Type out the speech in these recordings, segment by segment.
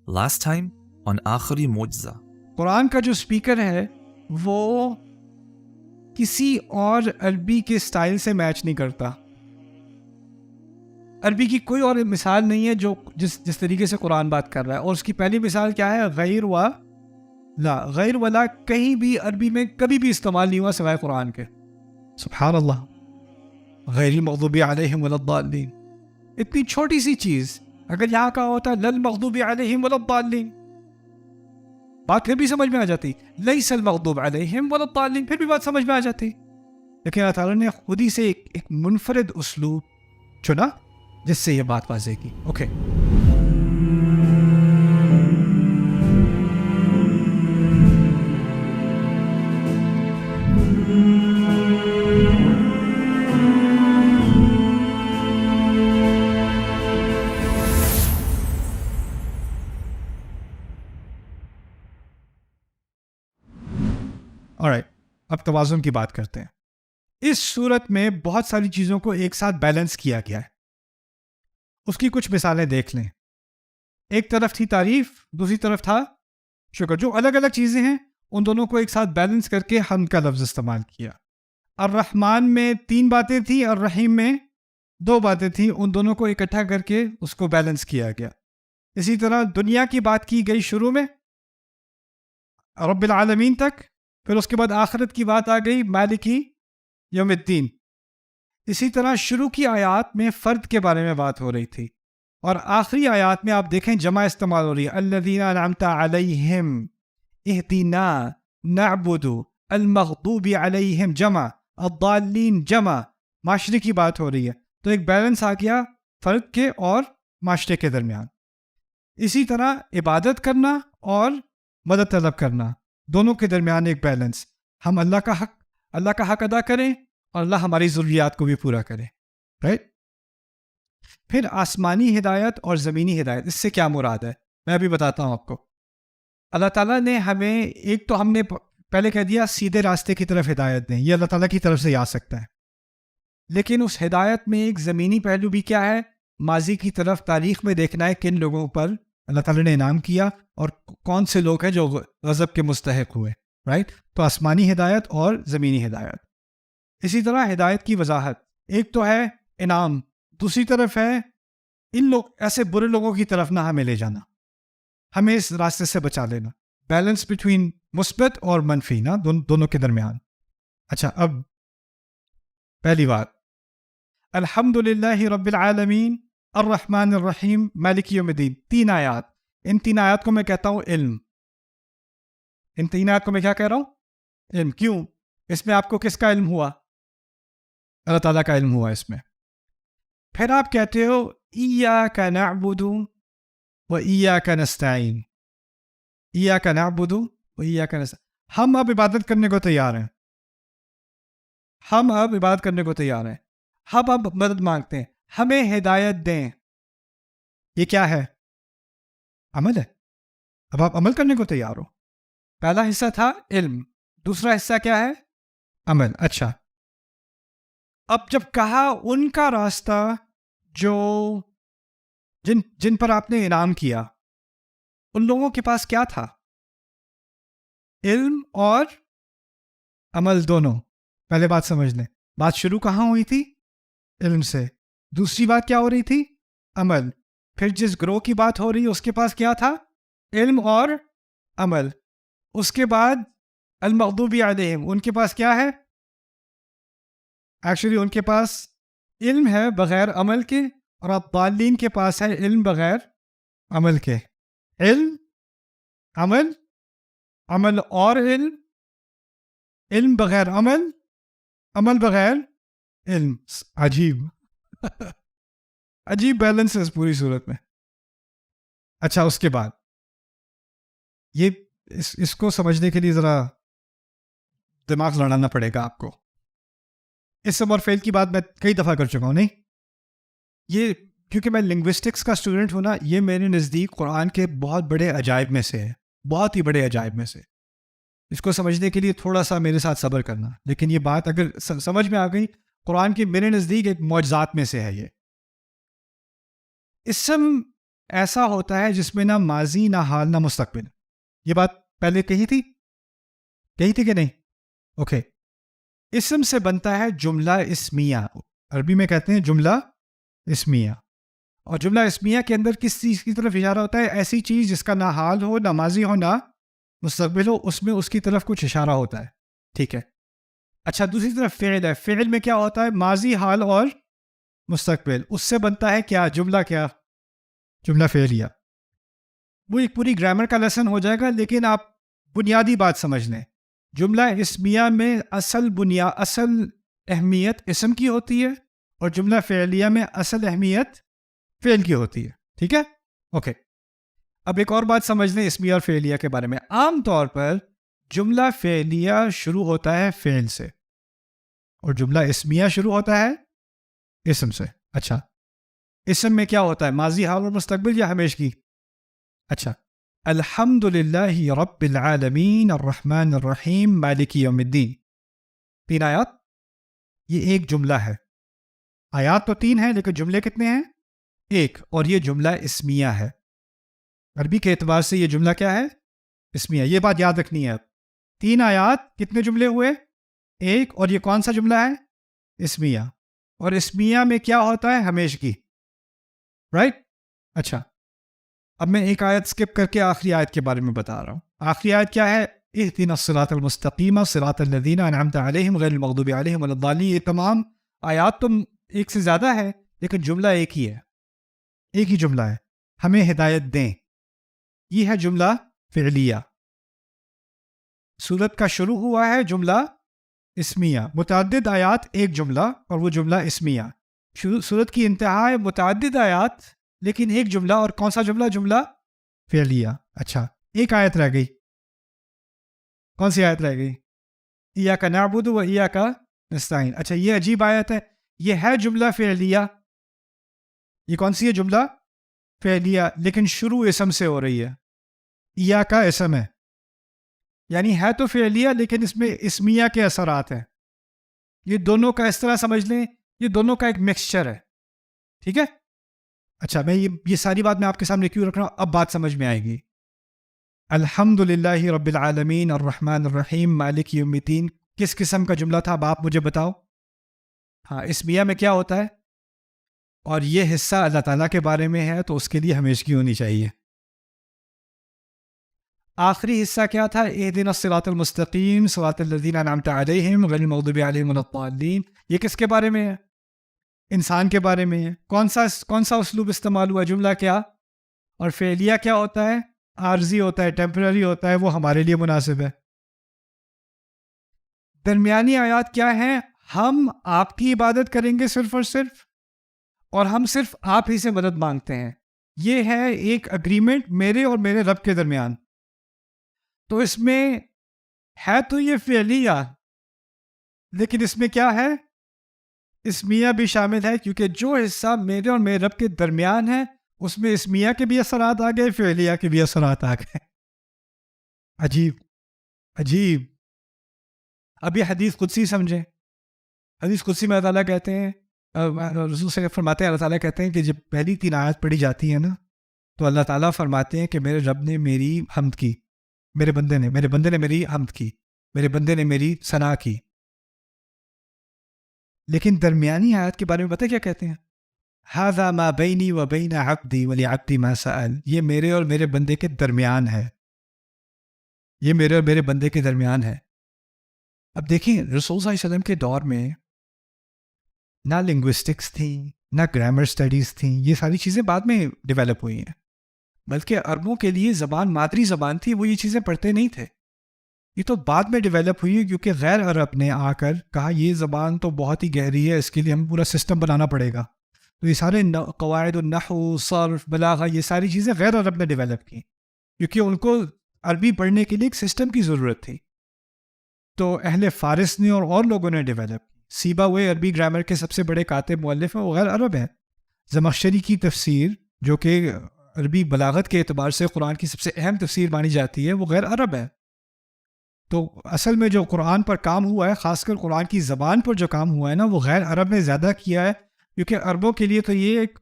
Last time on آخری معجزہ. قرآن کا جو سپیکر ہے وہ کسی اور عربی کے سٹائل سے میچ نہیں کرتا. عربی کی کوئی اور مثال نہیں ہے جو جس طریقے سے قرآن بات کر رہا ہے. اور اس کی پہلی مثال کیا ہے؟ غیر و لا. غیر و لا کہیں بھی عربی میں کبھی بھی استعمال نہیں ہوا سوائے قرآن کے. سبحان اللہ. غیر المغضوب علیہم ولا الضالین. اتنی چھوٹی سی چیز اگر یہاں کا ہوتا للمغضوب علیہم ولا الضالین بات پھر بھی سمجھ میں آ جاتی. لیس المغضوب علیہم ولا الضالین پھر بھی بات سمجھ میں آ جاتی. لیکن اللہ تعالیٰ نے خود ہی سے ایک منفرد اسلوب چنا جس سے یہ بات واضح کی. اوکے alright, اب توازن کی بات کرتے ہیں. اس صورت میں بہت ساری چیزوں کو ایک ساتھ بیلنس کیا گیا ہے. اس کی کچھ مثالیں دیکھ لیں. ایک طرف تھی تعریف, دوسری طرف تھا شکر. جو الگ الگ چیزیں ہیں ان دونوں کو ایک ساتھ بیلنس کر کے حمد کا لفظ استعمال کیا. الرحمن میں 3 باتیں تھیں, الرحیم میں 2 باتیں تھیں. ان دونوں کو اکٹھا کر کے اس کو بیلنس کیا گیا. اسی طرح دنیا کی بات کی گئی شروع میں رب العالمین تک, پھر اس کے بعد آخرت کی بات آ گئی مالکی یوم الدین. اسی طرح شروع کی آیات میں فرد کے بارے میں بات ہو رہی تھی, اور آخری آیات میں آپ دیکھیں جمع استعمال ہو رہی ہے. الذین انعمت علیہم اہدنا نعبد المغضوب علیہم جمع, الضالین جمع. معاشرے کی بات ہو رہی ہے تو ایک بیلنس آ گیا فرد کے اور معاشرے کے درمیان. اسی طرح عبادت کرنا اور مدد طلب کرنا, دونوں کے درمیان ایک بیلنس. ہم اللہ کا حق ادا کریں اور اللہ ہماری ضروریات کو بھی پورا کرے. رائٹ. پھر آسمانی ہدایت اور زمینی ہدایت, اس سے کیا مراد ہے میں ابھی بتاتا ہوں آپ کو. اللہ تعالیٰ نے ہمیں ایک تو ہم نے پہلے کہہ دیا سیدھے راستے کی طرف ہدایت دیں, یہ اللہ تعالیٰ کی طرف سے آ سکتا ہے. لیکن اس ہدایت میں ایک زمینی پہلو بھی کیا ہے, ماضی کی طرف تاریخ میں دیکھنا ہے کن لوگوں پر اللہ تعالیٰ نے انعام کیا اور کون سے لوگ ہیں جو غضب کے مستحق ہوئے. رائٹ. تو آسمانی ہدایت اور زمینی ہدایت. اسی طرح ہدایت کی وضاحت, ایک تو ہے انعام, دوسری طرف ہے ان لوگ ایسے برے لوگوں کی طرف نہ ہمیں لے جانا, ہمیں اس راستے سے بچا لینا. بیلنس بٹوین مثبت اور منفی نا دونوں کے درمیان. اچھا, اب پہلی بات الحمد للہ رب العالمین الرحمن الرحیم مالک یوم الدین. 3 آیات. ان 3 آیات کو میں کہتا ہوں علم. ان 3 آیات کو میں کیا کہہ رہا ہوں؟ علم. کیوں؟ اس میں آپ کو کس کا علم ہوا؟ اللہ تعالیٰ کا علم ہوا اس میں. پھر آپ کہتے ہو ایاک نعبد و ایاک نستعین. ایاک نعبد و ایاک نستعین. ہم اب عبادت کرنے کو تیار ہیں. ہم اب عبادت کرنے کو تیار ہیں. ہم اب مدد مانگتے ہیں, ہمیں ہدایت دیں. یہ کیا ہے؟ عمل ہے. اب آپ عمل کرنے کو تیار ہو. پہلا حصہ تھا علم, دوسرا حصہ کیا ہے؟ عمل. اچھا, اب جب کہا ان کا راستہ جو جن پر آپ نے انعام کیا, ان لوگوں کے پاس کیا تھا؟ علم اور عمل دونوں. پہلے بات سمجھ لیں, بات شروع کہاں ہوئی تھی؟ علم سے. دوسری بات کیا ہو رہی تھی؟ عمل. پھر جس گروہ کی بات ہو رہی اس کے پاس کیا تھا؟ علم اور عمل. اس کے بعد المغضوب علیہم, ان کے پاس کیا ہے؟ ایکچولی ان کے پاس علم ہے بغیر عمل کے, اور الضالین کے پاس ہے علم بغیر عمل کے. علم, عمل, عمل اور علم, علم بغیر عمل, عمل بغیر علم. عجیب عجیب بیلنس ہے اس پوری صورت میں. اچھا, اس کے بعد یہ اس کو سمجھنے کے لیے ذرا دماغ لڑانا پڑے گا آپ کو. اس سم اور فیل کی بات میں کئی دفعہ کر چکا ہوں. نہیں, یہ کیونکہ میں لنگوسٹکس کا اسٹوڈنٹ ہوں نا, یہ میرے نزدیک قرآن کے بہت بڑے عجائب میں سے ہے, بہت ہی بڑے عجائب میں سے. اس کو سمجھنے کے لیے تھوڑا سا میرے ساتھ صبر کرنا. لیکن یہ بات اگر سمجھ میں آ گئی, قرآن کے میرے نزدیک ایک معجزات میں سے ہے یہ. اسم ایسا ہوتا ہے جس میں نہ ماضی نہ حال نہ مستقبل. یہ بات پہلے کہی تھی کہ نہیں؟ اوکے. اسم سے بنتا ہے جملہ اسمیہ. عربی میں کہتے ہیں جملہ اسمیہ. اور جملہ اسمیہ کے اندر کس چیز کی طرف اشارہ ہوتا ہے؟ ایسی چیز جس کا نہ حال ہو نہ ماضی ہو نہ مستقبل ہو، اس میں اس کی طرف کچھ اشارہ ہوتا ہے. ٹھیک ہے. اچھا، دوسری طرف فعل ہے. فعل میں کیا ہوتا ہے؟ ماضی، حال اور مستقبل. اس سے بنتا ہے کیا؟ کیا جملہ فعلیہ. وہ ایک پوری گرامر کا لیسن ہو جائے گا، لیکن آپ بنیادی بات سمجھ لیں. جملہ اسمیہ میں اصل اہمیت اسم کی ہوتی ہے، اور جملہ فعلیہ میں اصل اہمیت فعل کی ہوتی ہے. ٹھیک ہے؟ اوکے. اب ایک اور بات سمجھ لیں اسمیہ اور فعلیہ کے بارے میں. عام طور پر جملہ فعلیہ شروع ہوتا ہے فعل سے، اور جملہ اسمیہ شروع ہوتا ہے اسم سے. اچھا، اسم میں کیا ہوتا ہے؟ ماضی، حال اور مستقبل یا ہمیشگی؟ اچھا، الحمد للہ رب العالمین الرحمن الرحیم مالک یوم الدین. 3 آیات. یہ ایک جملہ ہے. آیات تو 3 ہیں لیکن جملے کتنے ہیں؟ 1. اور یہ جملہ اسمیہ ہے. عربی کے اعتبار سے یہ جملہ کیا ہے؟ اسمیہ. یہ بات یاد رکھنی ہے. اب 3 آیات، کتنے جملے ہوئے؟ 1. اور یہ کون سا جملہ ہے؟ اسمیہ. اور اسمیہ میں کیا ہوتا ہے؟ ہمیشگی. رائٹ؟ اچھا، اب میں ایک آیت سکپ کر کے آخری آیت کے بارے میں بتا رہا ہوں. آخری آیت کیا ہے؟ اہدنا الصراط المستقیم صراط الذین انعمت علیہم غیر المغضوب علیہم ولا الضالین. یہ تمام آیات تو ایک سے زیادہ ہے لیکن جملہ ایک ہی ہے. ایک ہی جملہ ہے. ہمیں ہدایت دیں. یہ ہے جملہ فعلیہ. سورت کا شروع ہوا ہے جملہ اسمیہ. متعدد آیات ایک جملہ، اور وہ جملہ اسمیہ. سورت کی انتہا ہے متعدد آیات لیکن ایک جملہ. اور کون سا جملہ؟ جملہ فعلیہ. اچھا، ایک آیت رہ گئی. کون سی آیت رہ گئی؟ ایاک نعبد و ایاک نستعین. اچھا، یہ عجیب آیت ہے. یہ ہے جملہ فعلیہ. یہ کون سی ہے؟ جملہ فعلیہ، لیکن شروع اسم سے ہو رہی ہے. ایاک اسم ہے، یعنی ہے تو فعلیہ لیکن اس میں اسمیہ کے اثرات ہیں. یہ دونوں کا اس طرح سمجھ لیں، یہ دونوں کا ایک مکسچر ہے. ٹھیک ہے؟ اچھا، میں یہ ساری بات میں آپ کے سامنے کیوں رکھ رہا ہوں؟ اب بات سمجھ میں آئے گی. الحمد للہ رب العالمین الرحمن الرحیم مالک یوم الدین کس قسم کا جملہ تھا؟ اب آپ مجھے بتاؤ. ہاں، اسمیہ میں کیا ہوتا ہے؟ اور یہ حصہ اللہ تعالیٰ کے بارے میں ہے تو اس کے لیے ہمیشگی ہونی چاہیے. آخری حصہ کیا تھا؟ اہدنا الصراط المستقیم صراط الذین انعمت علیہم غیر المغضوب علیہم ولا الضالین. یہ کس کے بارے میں ہے؟ انسان کے بارے میں ہے. کون سا اسلوب استعمال ہوا؟ جملہ کیا؟ اور فعلیہ کیا ہوتا ہے؟ عارضی ہوتا ہے، ٹیمپرری ہوتا ہے، وہ ہمارے لیے مناسب ہے. درمیانی آیات کیا ہیں؟ ہم آپ کی عبادت کریں گے صرف اور صرف، اور ہم صرف آپ ہی سے مدد مانگتے ہیں. یہ ہے ایک اگریمنٹ میرے اور میرے رب کے درمیان. تو اس میں ہے تو یہ فعلیہ، لیکن اس میں کیا ہے؟ اسمیہ بھی شامل ہے، کیونکہ جو حصہ میرے اور میرے رب کے درمیان ہے اس میں اسمیہ کے بھی اثرات آ گئے، فعلیہ کے بھی اثرات آ گئے. عجیب. اب یہ حدیث قدسی سمجھیں. حدیث قدسی میں اللہ تعالیٰ کہتے ہیں، رسول سے فرماتے ہیں، اللہ تعالیٰ کہتے ہیں کہ جب پہلی 3 آیات پڑھی جاتی ہیں نا تو اللہ تعالیٰ فرماتے ہیں کہ میرے رب نے میری حمد کی، میرے بندے نے میری حمد کی، میرے بندے نے میری ثنا کی. لیکن درمیانی آیات کے بارے میں پتہ کیا کہتے ہیں؟ ھذا ما بینی و بین عبدی ولعبدی ما سأل. یہ میرے اور میرے بندے کے درمیان ہے. یہ میرے اور میرے بندے کے درمیان ہے. اب دیکھیں، رسول صلی اللہ علیہ وسلم کے دور میں نہ لنگوسٹکس تھیں، نہ گرامر سٹڈیز تھیں. یہ ساری چیزیں بعد میں ڈیولپ ہوئی ہیں. بلکہ عربوں کے لیے زبان مادری زبان تھی، وہ یہ چیزیں پڑھتے نہیں تھے. یہ تو بعد میں ڈیولپ ہوئی ہے، کیونکہ غیر عرب نے آ کر کہا یہ زبان تو بہت ہی گہری ہے، اس کے لیے ہمیں پورا سسٹم بنانا پڑے گا. تو یہ سارے قواعد النحو، صرف، بلاغہ، یہ ساری چیزیں غیر عرب نے ڈیولپ کی، کیونکہ ان کو عربی پڑھنے کے لیے ایک سسٹم کی ضرورت تھی. تو اہل فارس نے اور لوگوں نے ڈیولپ. سیباوے عربی گرامر کے سب سے بڑے کاتب مؤلف ہیں، وہ غیر عرب ہیں. زمخشری کی تفسیر، جو کہ عربی بلاغت کے اعتبار سے قرآن کی سب سے اہم تفسیر مانی جاتی ہے، وہ غیر عرب ہے. تو اصل میں جو قرآن پر کام ہوا ہے، خاص کر قرآن کی زبان پر جو کام ہوا ہے نا، وہ غیر عرب نے زیادہ کیا ہے، کیونکہ عربوں کے لیے تو یہ ایک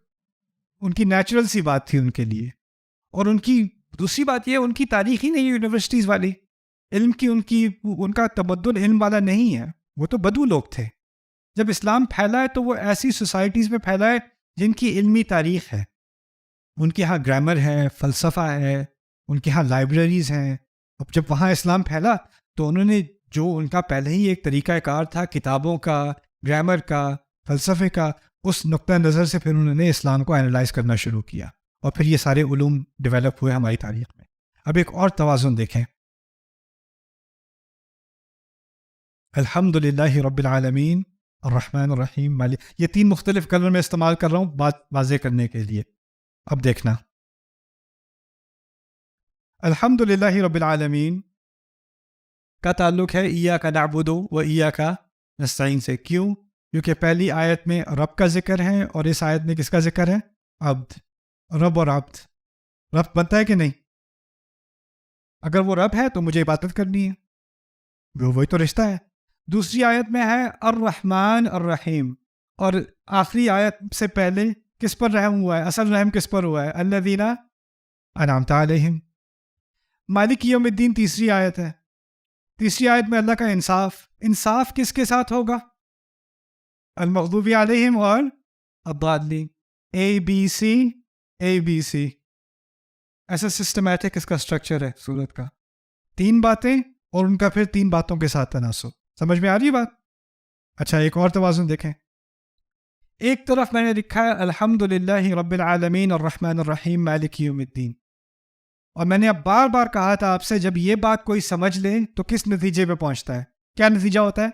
ان کی نیچرل سی بات تھی ان کے لیے. اور ان کی دوسری بات یہ، ان کی تاریخ ہی نہیں یونیورسٹیز والی، علم کی ان کا تمدن علم والا نہیں ہے، وہ تو بدو لوگ تھے. جب اسلام پھیلا ہے تو وہ ایسی سوسائٹیز میں پھیلا ہے جن کی علمی تاریخ ہے، ان کے ہاں گرامر ہے، فلسفہ ہے، ان کے ہاں لائبریریز ہیں. اب جب وہاں اسلام پھیلا تو انہوں نے جو ان کا پہلے ہی ایک طریقہ کار تھا کتابوں کا، گرامر کا، فلسفے کا، اس نقطہ نظر سے پھر انہوں نے اسلام کو اینالائز کرنا شروع کیا، اور پھر یہ سارے علوم ڈیولپ ہوئے ہماری تاریخ میں. اب ایک اور توازن دیکھیں. الحمد للہ رب العالمین الرحمن الرحیم مالک، یہ 3 مختلف کلمے میں استعمال کر رہا ہوں بات واضح کرنے کے لیے. اب دیکھنا، الحمد للہ رب العالمین کا تعلق ہے ایاک نعبد و ایاک نستعین سے. کیوں؟ کیونکہ پہلی آیت میں رب کا ذکر ہے اور اس آیت میں کس کا ذکر ہے؟ عبد. رب اور عبد، رب بنتا ہے کہ نہیں؟ اگر وہ رب ہے تو مجھے عبادت کرنی ہے، وہی تو رشتہ ہے. دوسری آیت میں ہے الرحمن الرحیم، اور آخری آیت سے پہلے کس پر رحم ہوا ہے؟ اصل رحم کس پر ہوا ہے؟ الذین انعمت علیہم. مالک یوم الدین تیسری آیت ہے. تیسری آیت میں اللہ کا انصاف کس کے ساتھ ہوگا؟ المغضوب علیہم اور الضالین. ABC. ایسا سسٹمیٹک اس کا اسٹرکچر ہے سورت کا. 3 باتیں اور ان کا پھر 3 باتوں کے ساتھ تناسب. سمجھ میں آ رہی بات؟ اچھا، ایک اور توازن دیکھیں. ایک طرف میں نے لکھا ہے الحمد للہ رب العالمین الرحمن الرحیم مالک یوم الدین، اور میں نے اب بار بار کہا تھا آپ سے، جب یہ بات کوئی سمجھ لے تو کس نتیجے پہ پہنچتا ہے؟ کیا نتیجہ ہوتا ہے؟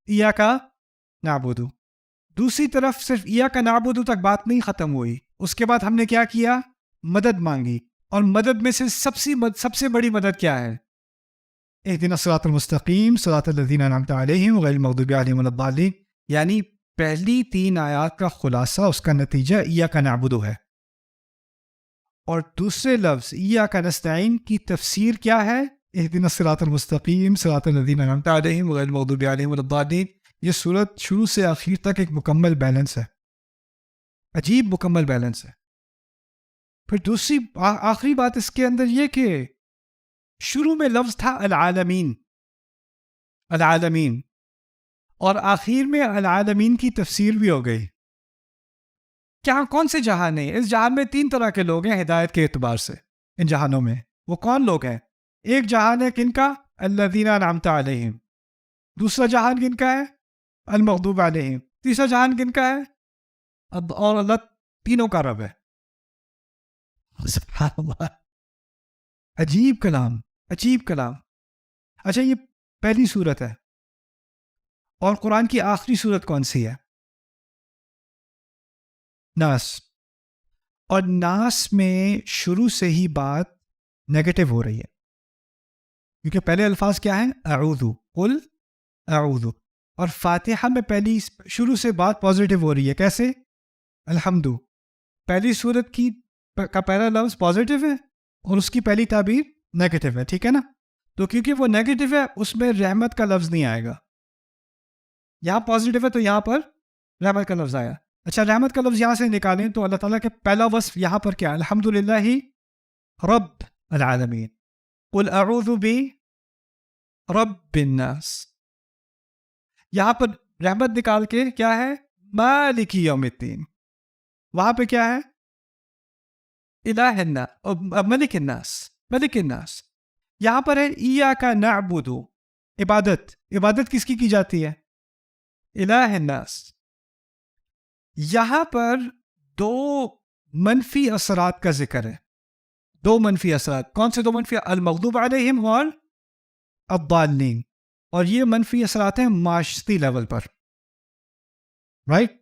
ایاک نعبد. دوسری طرف صرف ایاک نعبد تک بات نہیں ختم ہوئی، اس کے بعد ہم نے کیا کیا؟ مدد مانگی. اور مدد میں سے سب سے بڑی مدد کیا ہے؟ اہدنا الصراط المستقیم صراط الذین انعمت علیہم غیر المغضوب علیہم ولا الضالین. یعنی پہلی 3 آیات کا خلاصہ، اس کا نتیجہ ایاک نعبد ہے. اور دوسرے لفظ ایاک نستعین کی تفسیر کیا ہے؟ اہدنا الصراط المستقیم صراط الذین انعمت علیہم غیر المغضوب علیہم ولا الضالین. یہ صورت شروع سے آخر تک ایک مکمل بیلنس ہے، عجیب مکمل بیلنس ہے. پھر دوسری آخری بات اس کے اندر یہ کہ شروع میں لفظ تھا العالمین، اور آخر میں العالمین کی تفسیر بھی ہو گئی. کیا کون سے جہان ہیں؟ اس جہان میں 3 طرح کے لوگ ہیں ہدایت کے اعتبار سے. ان جہانوں میں وہ کون لوگ ہیں؟ ایک جہان ہے کن کا؟ الذین انعمت علیہم. دوسرا جہان کن کا ہے؟ المغضوب علیہم. تیسرا جہان کن کا ہے؟ اور اللہ تینوں کا رب ہے. سبحان اللہ، عجیب کلام. اچھا، یہ پہلی صورت ہے، اور قرآن کی آخری صورت کون سی ہے؟ ناس. اور ناس میں شروع سے ہی بات نیگیٹو ہو رہی ہے، کیونکہ پہلے الفاظ کیا ہیں؟ اعوذ، قل اعوذ. اور فاتحہ میں پہلی شروع سے بات پازیٹیو ہو رہی ہے. کیسے؟ الحمد. پہلی صورت کا پہلا لفظ پازیٹیو ہے اور اس کی پہلی تعبیر نیگیٹو ہے، ٹھیک ہے نا؟ تو کیونکہ وہ نیگیٹو ہے اس میں رحمت کا لفظ نہیں آئے گا. یہاں پازیٹیو ہے تو یہاں پر رحمت کا لفظ آیا. اچھا، رحمت کا لفظ یہاں سے نکالیں تو اللہ تعالیٰ کے پہلا وصف یہاں پر کیا؟ الحمد للہ رب العالمین. قل اعوذ برب الناس. یہاں پر رحمت نکال کے کیا ہے؟ مالک یوم الدین. وہاں پہ کیا ہے؟ الہ الناس، ملک الناس. یہاں پر ہے ایاک نعبد، عبادت کس کی جاتی ہے؟ الہ الناس. یہاں پر 2 منفی اثرات کا ذکر ہے. 2 منفی اثرات. کون سے 2 منفی؟ المغضوب علیہم اور الضالین. اور یہ منفی اثرات ہیں معاشرتی لیول پر، رائٹ؟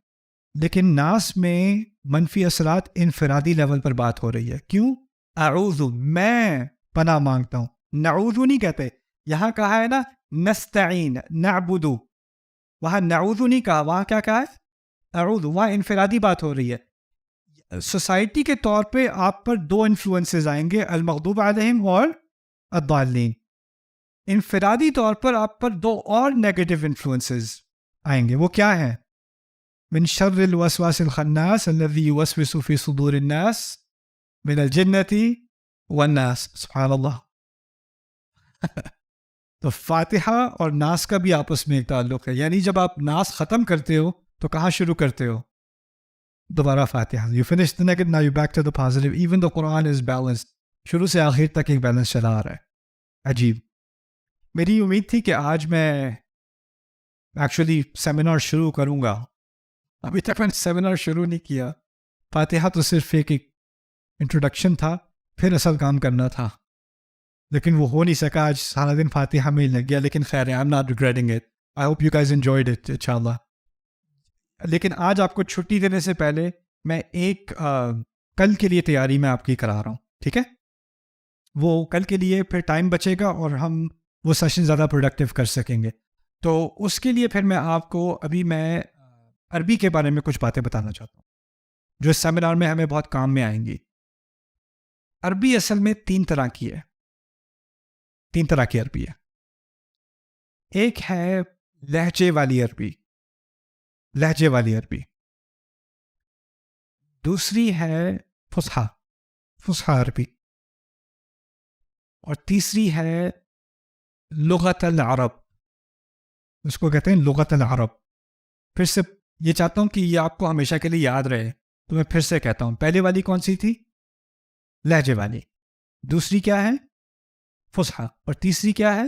لیکن ناس میں منفی اثرات انفرادی لیول پر بات ہو رہی ہے. کیوں؟ اعوذ، میں پناہ مانگتا ہوں. نعوذ نہیں کہتے. یہاں کہا ہے نا نستعین، نعبد. وہاں نعوذ نہیں کہا، وہاں کیا کہا ہے؟ اعوذ. وہاں انفرادی بات ہو رہی ہے. سوسائٹی کے طور پہ آپ پر 2 انفلوئنسز آئیں گے، المغضوب علیہم اور الضالین. انفرادی طور پر آپ پر 2 اور نیگیٹو انفلوئنسز آئیں گے. وہ کیا ہیں؟ من شر الوسواس الخناس الذي يوسوس في صدور الناس من الجنة والناس. سبحان اللہ. تو فاتحہ اور ناس کا بھی آپس میں ایک تعلق ہے. یعنی جب آپ ناس ختم کرتے ہو تو کہاں شروع کرتے ہو؟ دوبارہ فاتحہ. You finish the negative, now you're back to the positive. Even the Quran is balanced. شروع سے آخر تک ایک بیلنس چلا آ رہا ہے. عجیب. میری امید تھی کہ آج میں ایکچولی سیمینار شروع کروں گا. ابھی تک میں نے سیمینار شروع نہیں کیا. فاتحہ تو صرف ایک انٹروڈکشن تھا، پھر اصل کام کرنا تھا، لیکن وہ ہو نہیں سکا. آج سارا دن فاتحہ میں ہی لگ گیا، لیکن خیر ہے. I'm not regretting it. I hope you guys enjoyed it, انشاءاللہ. لیکن آج آپ کو چھٹی دینے سے پہلے میں ایک کل کے لیے تیاری میں آپ کی کرا رہا ہوں، ٹھیک ہے؟ وہ کل کے لیے پھر ٹائم بچے گا اور ہم وہ سیشن زیادہ پروڈکٹیو کر سکیں گے. تو اس کے لیے پھر میں آپ کو ابھی میں عربی کے بارے میں کچھ باتیں بتانا چاہتا ہوں جو اس سیمینار میں ہمیں بہت کام میں آئیں گی. عربی اصل میں 3 طرح کی ہے. 3 طرح کی عربی ہے. ایک ہے لہجے والی عربی، لہجے والی عربی. دوسری ہے فصحیٰ، فصحیٰ عربی. اور تیسری ہے لغت العرب، اس کو کہتے ہیں لغت العرب. پھر سے یہ چاہتا ہوں کہ یہ آپ کو ہمیشہ کے لیے یاد رہے، تو میں پھر سے کہتا ہوں. پہلے والی کون سی تھی؟ لہجے والی. دوسری کیا ہے؟ فصحیٰ. اور تیسری کیا ہے؟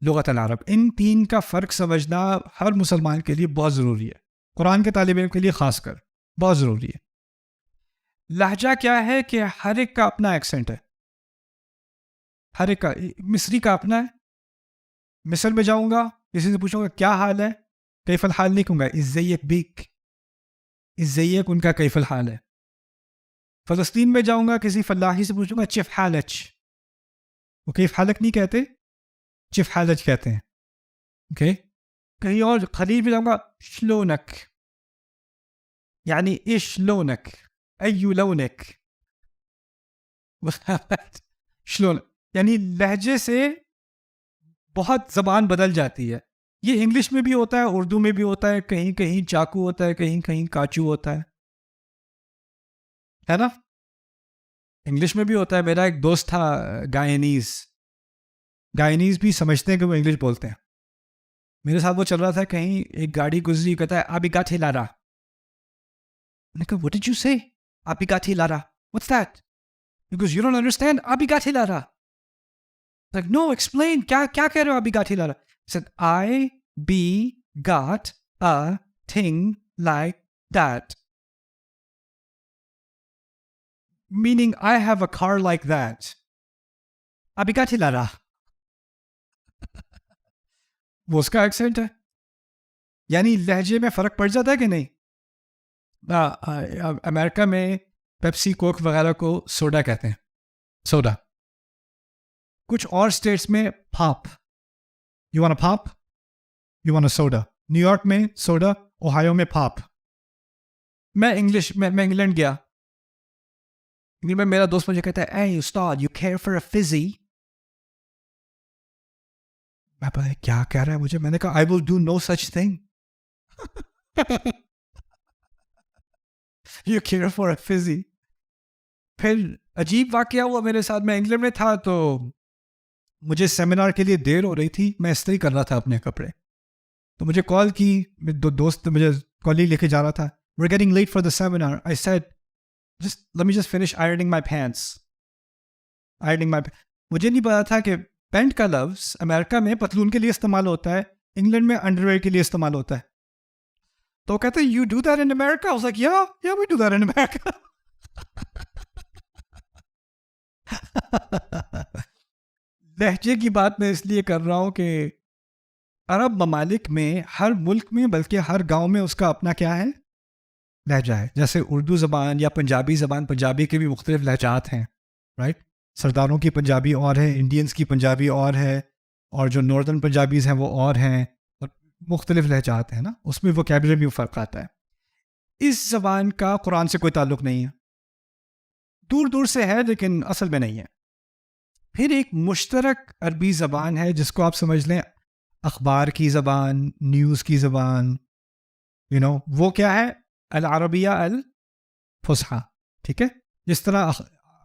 لغت العرب. ان 3 کا فرق سمجھنا ہر مسلمان کے لیے بہت ضروری ہے، قرآن کے طالب علم کے لیے خاص کر بہت ضروری ہے. لہجہ کیا ہے کہ ہر ایک کا اپنا ایکسنٹ ہے، ہر ایک کا. مصری کا اپنا ہے. مصر میں جاؤں گا، کسی سے پوچھوں گا کیا حال ہے، کیف الحال نہیں کہوں گا، ازیک بیک، ازیک ان کا کیف الحال ہے. فلسطین میں جاؤں گا، کسی فلاحی سے پوچھوں گا چف حالچ، وہ کیف حالک نہیں کہتے، چف حالچ کہتے ہیں. اوکے. کہیں اور خلیج میں جاؤں گا شلونک، یعنی ايش لونک، ایو لونک، شلون، یعنی لہجے سے بہت زبان بدل جاتی ہے. یہ انگلش میں بھی ہوتا ہے، اردو میں بھی ہوتا ہے، کہیں کہیں چاقو ہوتا ہے، کہیں کہیں کاچو ہوتا ہے نا. انگلش میں بھی ہوتا ہے. میرا ایک دوست تھا گائنیز، گائنیز بھی سمجھتے ہیں کہ وہ انگلش بولتے ہیں. میرے ساتھ وہ چل رہا تھا، کہیں ایک گاڑی گزری، کہتا ہے آبی گاٹھی لارا. میں نے کہا what did you say؟ آبی گاٹھی لارا what's that؟ Because you don't understand آبی گاٹھی لارا. Like no, explain. کیا کہہ رہے ہو آبی گاٹھی لارا؟ He said I be got a thing like that, meaning I have a car like that. آبی گاٹھی لارا. وہ اس کا ایکسنٹ ہے. یعنی لہجے میں فرق پڑ جاتا ہے کہ نہیں؟ امریکہ میں پیپسی کوک وغیرہ کو سوڈا کہتے ہیں، سوڈا. کچھ اور اسٹیٹس میں pop, you want a pop, you want a soda. New York میں سوڈا، اوہایو میں پاپ. میں انگلینڈ گیا، انگلینڈ میں میرا دوست مجھے کہتا ہے اے استاد you care for a fuzzy. میں پتہ نہیں کیا کہہ رہا ہے مجھے. میں نے کہا I will do no such thing. You care for a fizzy. پھر عجیب واقعہ ہوا میرے ساتھ. میں انگلینڈ میں تھا تو مجھے سیمینار کے لیے دیر ہو رہی تھی، میں استری کر رہا تھا اپنے کپڑے. تو مجھے کال کی، دو دوست مجھے کالج لے کے جا رہا تھا. We're getting late for the seminar. I said let me just finish ironing my pants. مجھے نہیں پتا تھا کہ پینٹ کا لفظ امریکہ میں پتلون کے لیے استعمال ہوتا ہے، انگلینڈ میں انڈر ویئر کے لیے استعمال ہوتا ہے. تو کہتے ہیں you do that in America? I was like yeah we do that in America. لہجے کی بات میں اس لیے کر رہا ہوں کہ عرب ممالک میں ہر ملک میں بلکہ ہر گاؤں میں اس کا اپنا کیا ہے، لہجہ ہے. جیسے اردو زبان یا پنجابی زبان، پنجابی کے بھی مختلف لہجات ہیں، رائٹ. سرداروں کی پنجابی اور ہے، انڈینز کی پنجابی اور ہے، اور جو ناردرن پنجابیز ہیں وہ اور ہیں، اور مختلف لہجات ہیں نا. اس میں ووکیبلری میں فرق آتا ہے. اس زبان کا قرآن سے کوئی تعلق نہیں ہے، دور دور سے ہے لیکن اصل میں نہیں ہے. پھر ایک مشترک عربی زبان ہے جس کو آپ سمجھ لیں اخبار کی زبان، نیوز کی زبان، وہ کیا ہے؟ العربیہ الفصحی. ٹھیک ہے، جس طرح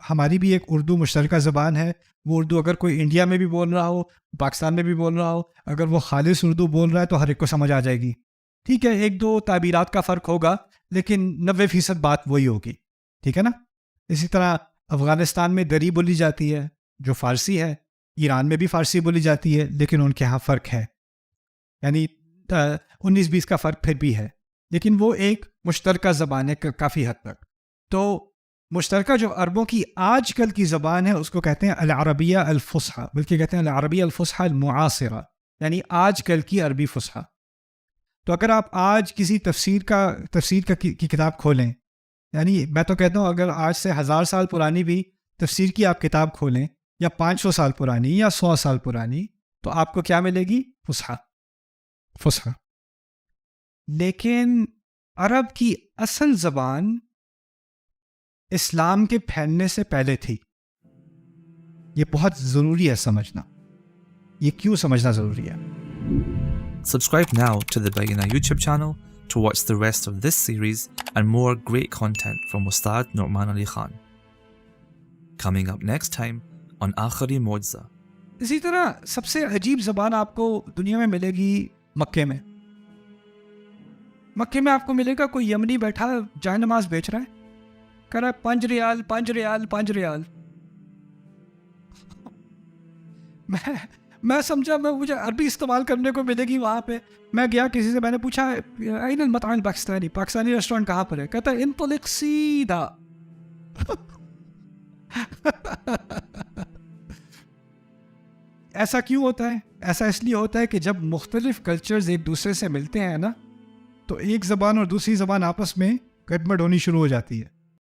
ہماری بھی ایک اردو مشترکہ زبان ہے. وہ اردو اگر کوئی انڈیا میں بھی بول رہا ہو، پاکستان میں بھی بول رہا ہو، اگر وہ خالص اردو بول رہا ہے تو ہر ایک کو سمجھ آ جائے گی. ٹھیک ہے، ایک دو تعبیرات کا فرق ہوگا لیکن 90% بات وہی ہوگی. ٹھیک ہے نا. اسی طرح افغانستان میں دری بولی جاتی ہے جو فارسی ہے، ایران میں بھی فارسی بولی جاتی ہے لیکن ان کے ہاں فرق ہے، یعنی 19-20 کا فرق پھر بھی ہے، لیکن وہ ایک مشترکہ زبان ہے کافی حد تک. تو مشترکہ جو عربوں کی آج کل کی زبان ہے اس کو کہتے ہیں العربیہ الفصحی، بلکہ کہتے ہیں العربیہ الفصحی المعاصرہ، یعنی آج کل کی عربی فصحی. تو اگر آپ آج کسی تفسیر کی کتاب کھولیں، یعنی میں تو کہتا ہوں اگر آج سے 1000 سال پرانی بھی تفسیر کی آپ کتاب کھولیں، یا 500 سال پرانی یا 100 سال پرانی، تو آپ کو کیا ملے گی؟ فصحی. لیکن عرب کی اصل زبان اسلام کے پھیلنے سے پہلے تھی. یہ بہت ضروری ہے سمجھنا. یہ کیوں سمجھنا ضروری ہے؟ Subscribe now to the Bayyinah YouTube channel to watch the rest of this series and more great content from Ustad Nu'man Ali Khan. Coming up next time on Akhari Mu'jiza. اسی طرح سب سے عجیب زبان آپ کو دنیا میں ملے گی مکے میں. مکے میں آپ کو ملے گا کوئی یمنی بیٹھا جائے نماز بیچ رہا ہے، کہہ رہا ہے 5 ریال 5 ریال 5 ریال. میں سمجھا مجھے عربی استعمال کرنے کو ملے گی وہاں پہ. میں گیا کسی سے، میں نے پوچھا این المطعم الپاکستانی، پاکستانی ریسٹورینٹ کہاں پر ہے؟ کہتا ہے انطلق سیدھا. ایسا کیوں ہوتا ہے؟ ایسا اس لیے ہوتا ہے کہ جب مختلف کلچرز ایک دوسرے سے ملتے ہیں نا، تو ایک زبان اور دوسری زبان آپس میں گڑبڑ ہونی شروع ہو جاتی ہے.